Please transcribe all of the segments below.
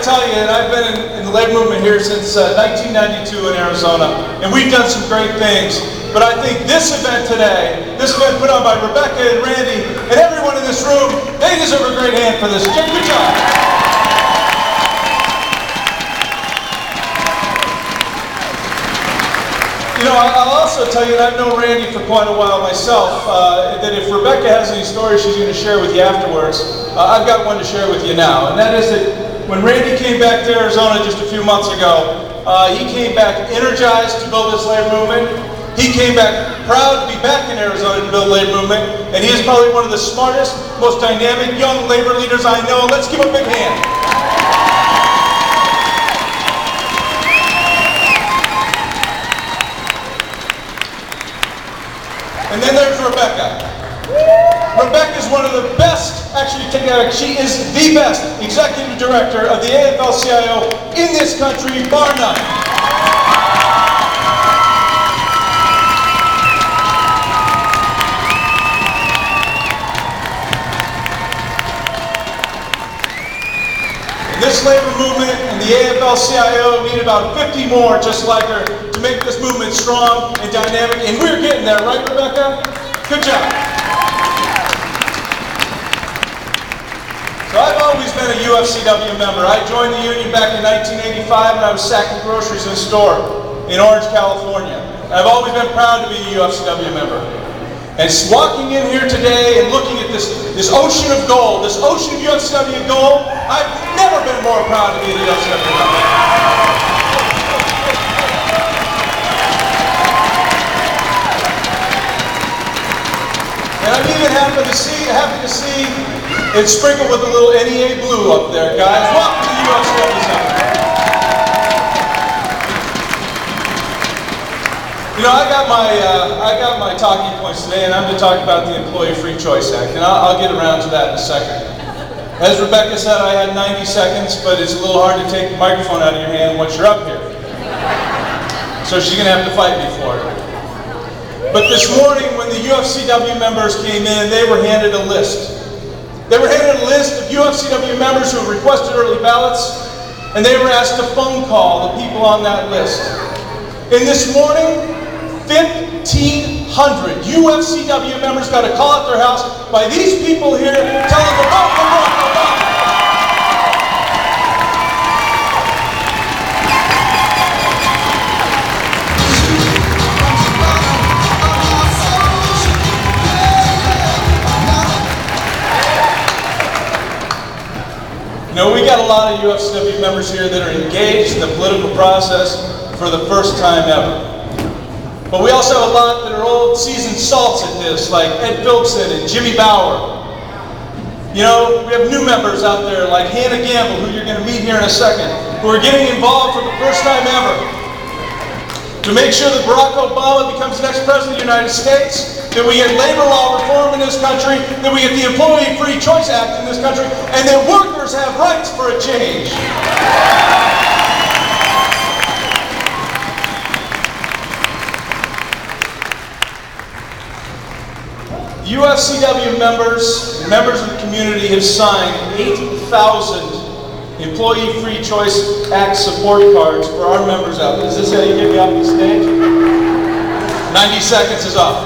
tell you, and I've been in the labor movement here since 1992 in Arizona, and we've done some great things. But I think this event today, this event put on by Rebecca and Randy, and everyone in this room, they deserve a great hand for this. Good job. You know, I'll also tell you, and I've known Randy for quite a while myself, that if Rebecca has any stories she's going to share with you afterwards, I've got one to share with you now. And that is that when Randy came back to Arizona just a few months ago, he came back energized to build this labor movement. He came back proud to be back in Arizona to build the labor movement. And he is probably one of the smartest, most dynamic young labor leaders I know. Let's give him a big hand. And then there's Rebecca. Rebecca is one of the best, actually, she is the best executive director of the AFL-CIO in this country, bar none. This labor movement and the AFL-CIO need about 50 more just like her to make this movement strong and dynamic, and we're getting there, right, Rebecca? Good job. So I've always been a UFCW member. I joined the union back in 1985 when I was sacking groceries in a store in Orange, California. I've always been proud to be a UFCW member. And walking in here today and looking at this ocean of gold, this ocean of UFCW gold, I've never been more proud to be a UFCW member. And I'm even happy to see it sprinkled with a little NEA blue up there, guys. Welcome to the UFCW Center. You know, I got my talking points today, and I'm going to talk about the Employee Free Choice Act, and I'll get around to that in a second. As Rebecca said, I had 90 seconds, but it's a little hard to take the microphone out of your hand once you're up here. So she's going to have to fight me for it. But this morning, when the UFCW members came in, they were handed a list. They were handed a list of UFCW members who have requested early ballots, and they were asked to phone call the people on that list. And this morning, 1,500 UFCW members got a call at their house by these people here telling them, vote for Barack Obama. You know, we got a lot of UFCW members here that are engaged in the political process for the first time ever. But we also have a lot that are old seasoned salts at this, like Ed Philpson and Jimmy Bauer. You know, we have new members out there like Hannah Gamble, who you're going to meet here in a second, who are getting involved for the first time ever to make sure that Barack Obama becomes the next president of the United States, that we get labor law reform in this country, that we get the Employee Free Choice Act in this country, and that workers have rights for a change. UFCW members of the community have signed 8,000 Employee Free Choice Act support cards for our members out there. Is this how you get me off the stage? 90 seconds is up.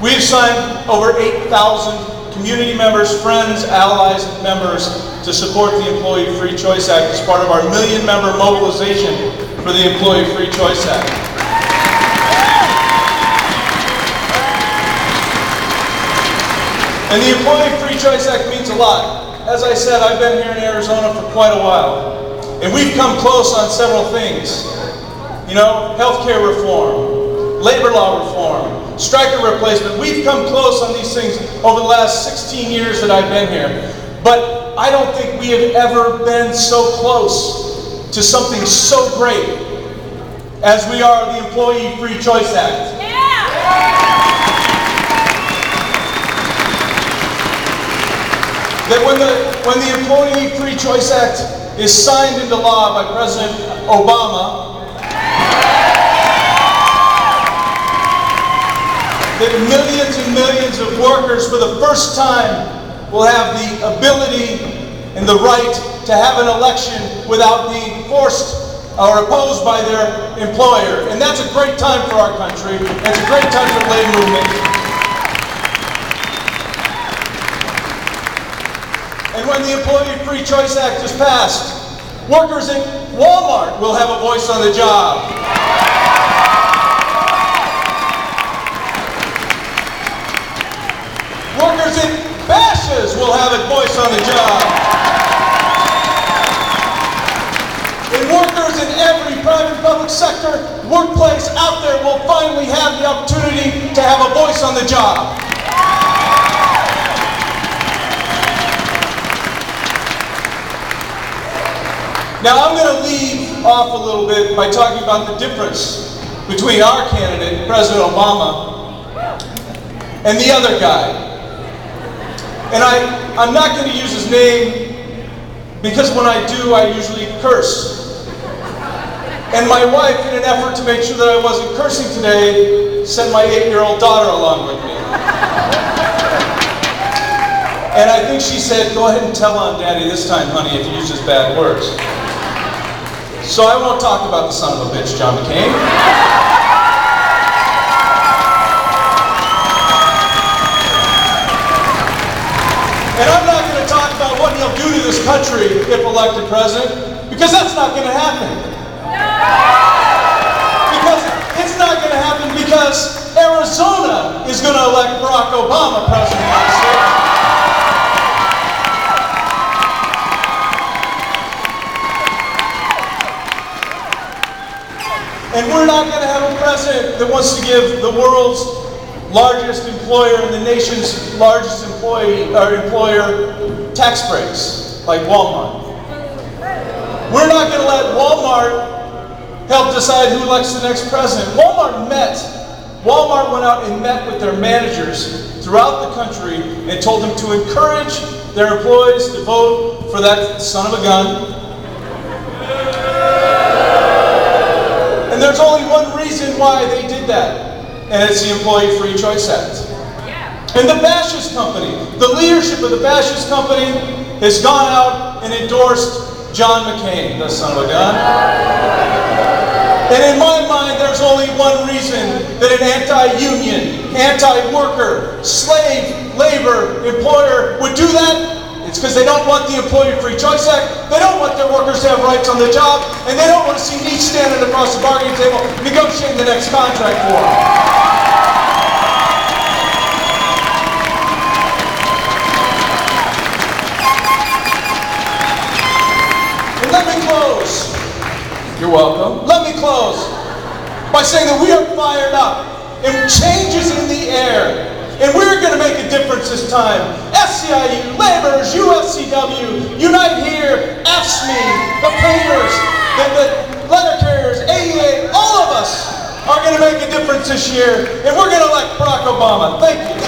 We've signed over 8,000 community members, friends, allies, and members to support the Employee Free Choice Act as part of our million-member mobilization for the Employee Free Choice Act. And the Employee Free Choice Act means a lot. As I said, I've been here in Arizona for quite a while. And we've come close on several things. You know, healthcare reform, labor law reform, striker replacement. We've come close on these things over the last 16 years that I've been here. But I don't think we have ever been so close to something so great as we are the Employee Free Choice Act. That when the Employee Free Choice Act is signed into law by President Obama, that millions and millions of workers for the first time will have the ability and the right to have an election without being forced or opposed by their employer. And that's a great time for our country. It's a great time for the labor movement. And when the Employee Free Choice Act is passed, workers at Walmart will have a voice on the job. Workers at Bashas' will have a voice on the job. And workers in every private public sector workplace out there will finally have the opportunity to have a voice on the job. Now I'm going to leave off a little bit by talking about the difference between our candidate, President Obama, and the other guy. And I'm not going to use his name because when I do, I usually curse. And my wife, in an effort to make sure that I wasn't cursing today, sent my 8-year-old daughter along with me. And I think she said, "Go ahead and tell on Daddy this time, honey, if he uses bad words." So I won't talk about the son of a bitch, John McCain. And I'm not going to talk about what he'll do to this country if elected president, because that's not going to happen. Because it's not going to happen because Arizona is going to elect Barack Obama president of the United States. And we're not going to have a president that wants to give the world's largest employer and the nation's largest employer tax breaks, like Walmart. We're not going to let Walmart help decide who elects the next president. Walmart went out and met with their managers throughout the country and told them to encourage their employees to vote for that son of a gun. And there's only one reason why they did that, and it's the Employee Free Choice Act. And the Bashas' company, the leadership of the Bashas' company has gone out and endorsed John McCain, the son of a gun. And in my mind, there's only one reason that an anti-union, anti-worker, slave labor employer would do that. It's because they don't want the Employee Free Choice Act, they don't want their workers to have rights on the job, and they don't want to see me standing across the bargaining table negotiating the next contract for them. And let me close. You're welcome. Let me close by saying that we are fired up, and change is in the air. And we're going to make a difference this time. SCIU, laborers, UFCW, Unite Here, AFSCME, the painters, the letter carriers, AEA, all of us are going to make a difference this year. And we're going to elect Barack Obama. Thank you.